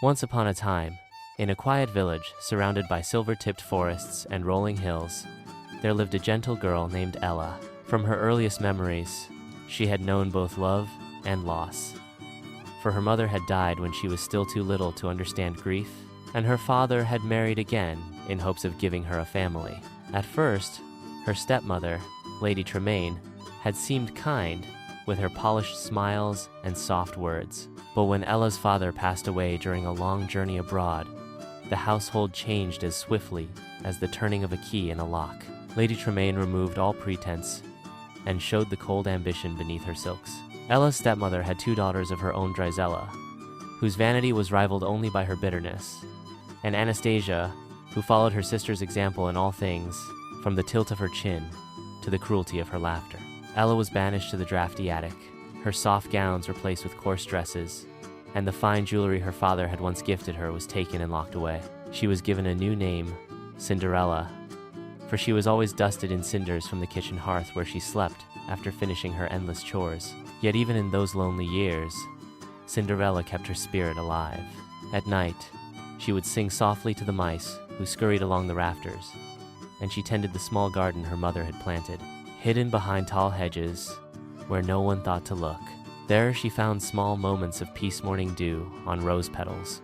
Once upon a time, in a quiet village surrounded by silver-tipped forests and rolling hills, there lived a gentle girl named Ella. From her earliest memories, she had known both love and loss. For her mother had died when she was still too little to understand grief, and her father had married again in hopes of giving her a family. At first, her stepmother, Lady Tremaine, had seemed kind, with her polished smiles and soft words. But when Ella's father passed away during a long journey abroad, the household changed as swiftly as the turning of a key in a lock. Lady Tremaine removed all pretense and showed the cold ambition beneath her silks. Ella's stepmother had 2 daughters of her own, Drizella, whose vanity was rivaled only by her bitterness, and Anastasia, who followed her sister's example in all things, from the tilt of her chin to the cruelty of her laughter. Ella was banished to the drafty attic. Her soft gowns replaced with coarse dresses, and the fine jewelry her father had once gifted her was taken and locked away. She was given a new name, Cinderella, for she was always dusted in cinders from the kitchen hearth where she slept after finishing her endless chores. Yet even in those lonely years, Cinderella kept her spirit alive. At night, she would sing softly to the mice who scurried along the rafters, and she tended the small garden her mother had planted. Hidden behind tall hedges, where no one thought to look, there she found small moments of peace morning dew on rose petals,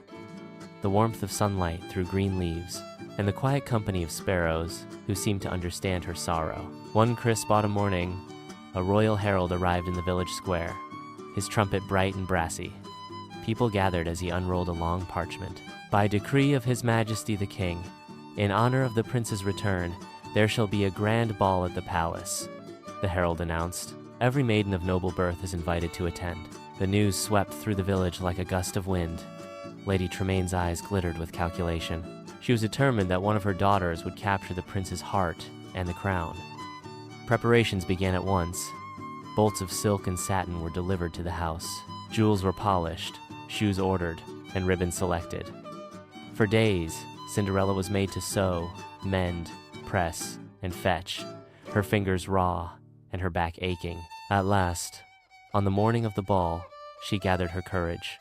the warmth of sunlight through green leaves, and the quiet company of sparrows who seemed to understand her sorrow. One crisp autumn morning, a royal herald arrived in the village square, his trumpet bright and brassy. People gathered as he unrolled a long parchment. By decree of His Majesty the King, in honor of the prince's return, there shall be a grand ball at the palace, the herald announced. Every maiden of noble birth is invited to attend. The news swept through the village like a gust of wind. Lady Tremaine's eyes glittered with calculation. She was determined that one of her daughters would capture the prince's heart and the crown. Preparations began at once. Bolts of silk and satin were delivered to the house. Jewels were polished, shoes ordered, and ribbons selected. For days, Cinderella was made to sew, mend, press, and fetch, her fingers raw and her back aching. At last, on the morning of the ball, she gathered her courage.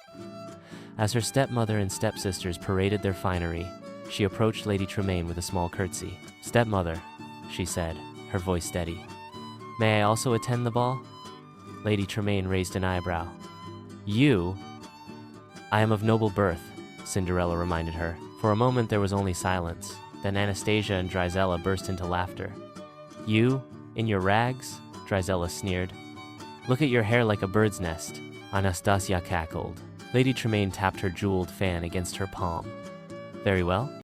As her stepmother and stepsisters paraded their finery, she approached Lady Tremaine with a small curtsy. "Stepmother," she said, her voice steady, "may I also attend the ball?" Lady Tremaine raised an eyebrow. "You?" "I am of noble birth," Cinderella reminded her. For a moment there was only silence. Then Anastasia and Drizella burst into laughter. "You, in your rags?" Drizella sneered. "Look at your hair like a bird's nest," Anastasia cackled. Lady Tremaine tapped her jeweled fan against her palm. "Very well.